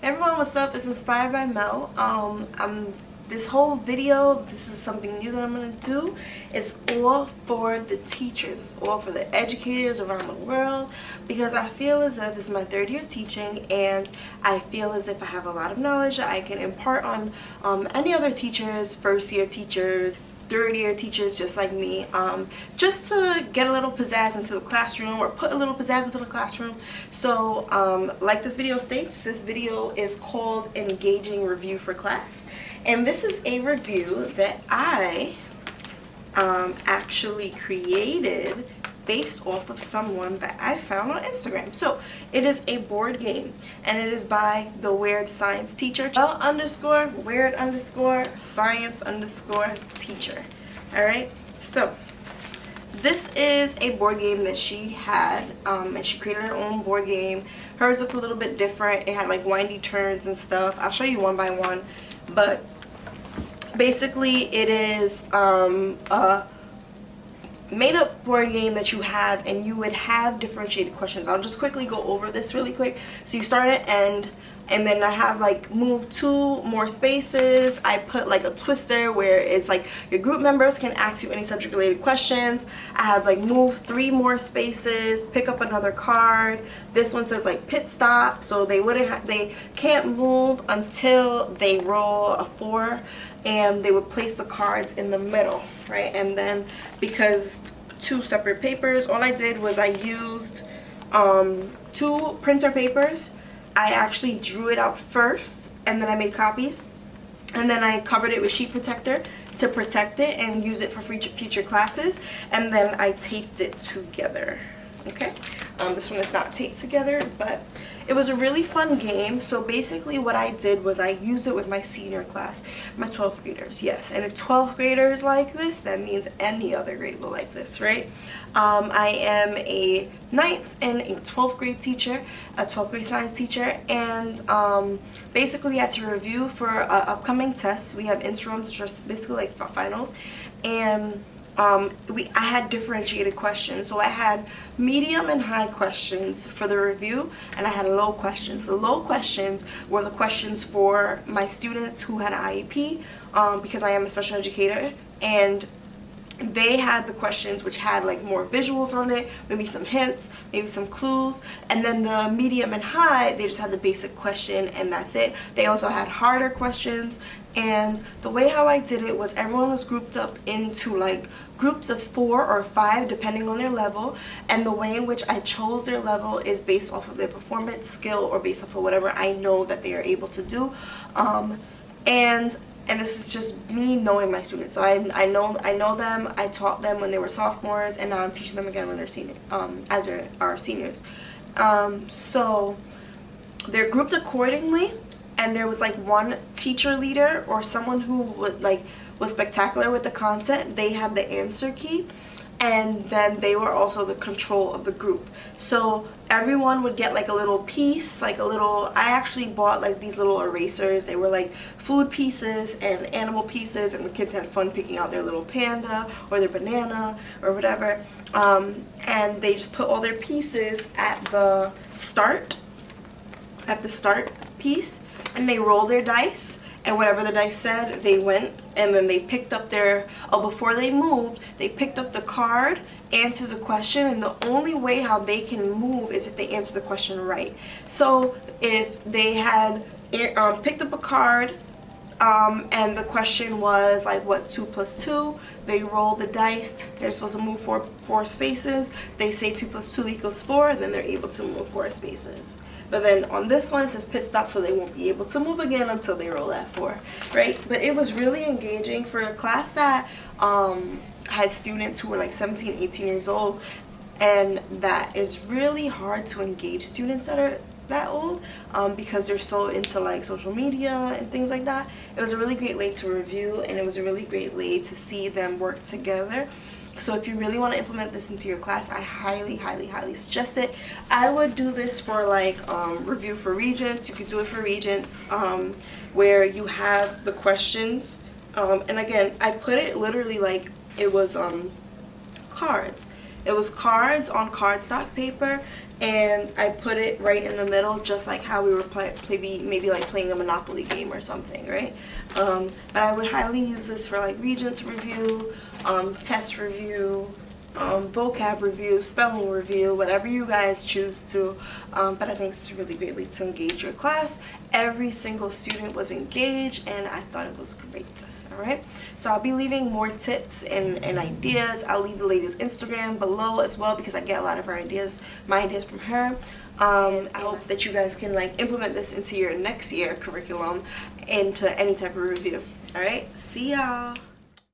Everyone, what's up? It's Inspired by Mel. This whole video, this is something new that I'm going to do. It's all for the teachers. It's all for the educators around the world, because I feel as if this is my third year teaching, and I feel as if I have a lot of knowledge that I can impart on any other teachers, first year teachers, third year teachers just like me, just to get a little pizzazz into the classroom, or put a little pizzazz into the classroom. So like this video states, this video is called Engaging Review for Class, and this is a review that I actually created based off of someone that I found on Instagram. So it is a board game, and it is by the Weird Science Teacher, L_Weird_Science_Teacher. Alright, so this is a board game that she had, and she created her own board game. Hers looked a little bit different. It had like windy turns and stuff. I'll show you one by one, but basically it is a made-up board game that you have, and you would have differentiated questions. I'll just quickly go over this really quick. So you start at end, and then I have like move 2 more spaces. I put like a twister where it's like your group members can ask you any subject related questions. I have like move 3 more spaces, pick up another card. This one says like pit stop, so they can't move until they roll a 4, and they would place the cards in the middle, right? And then because 2 separate papers, all I did was I used 2 printer papers. I actually drew it out first, and then I made copies, and then I covered it with sheet protector to protect it and use it for future classes, and then I taped it together. Okay, this one is not taped together, but it was a really fun game. So basically what I did was I used it with my senior class, my 12th graders, yes. And if 12th graders like this, that means any other grade will like this, right? I am a 9th and a 12th grade teacher, a 12th grade science teacher, and basically we had to review for upcoming tests. We have interims, which are basically like finals, and I had differentiated questions. So I had medium and high questions for the review, and I had low questions. The low questions were the questions for my students who had IEP, because I am a special educator, and they had the questions which had like more visuals on it, maybe some hints, maybe some clues. And then the medium and high, they just had the basic question and that's it. They also had harder questions, and the way how I did it was everyone was grouped up into like groups of 4 or 5 depending on their level, and the way in which I chose their level is based off of their performance, skill, or based off of whatever I know that they are able to do. And this is just me knowing my students. So I know them. I taught them when they were sophomores, and now I'm teaching them again when they're senior, as they are seniors. So they're grouped accordingly, and there was like one teacher leader or someone who was spectacular with the content. They had the answer key, and then they were also the control of the group. So everyone would get like a little piece, I actually bought like these little erasers. They were like food pieces and animal pieces, and the kids had fun picking out their little panda or their banana or whatever. And they just put all their pieces at the start piece, and they roll their dice, and whatever the dice said, they went, and then they picked up before they moved, they picked up the card, answered the question, and the only way how they can move is if they answer the question right. So if they had picked up a card, and the question was like, what 2 + 2, they roll the dice, they're supposed to move 4 spaces, they say 2 + 2 = 4, and then they're able to move 4 spaces. But then on this one it says pit stop, so they won't be able to move again until they roll that 4, right? But it was really engaging for a class that had students who were like 17, 18 years old, and that is really hard to engage students that are that old, because they're so into like social media and things like that. It was a really great way to review, and it was a really great way to see them work together. So if you really want to implement this into your class, I highly, highly, highly suggest it. I would do this for like review for regents. You could do it for regents, where you have the questions, and again, I put it literally like it was cards. It was cards on cardstock paper, and I put it right in the middle, just like how we were maybe like playing a Monopoly game or something, right? But I would highly use this for like Regents review, test review, vocab review, spelling review, whatever you guys choose to. But I think it's a really great way to engage your class. Every single student was engaged, and I thought it was great. Alright, so I'll be leaving more tips and ideas. I'll leave the lady's Instagram below as well, because I get a lot of her ideas, my ideas from her. I hope that you guys can like implement this into your next year curriculum, into any type of review. Alright, see y'all.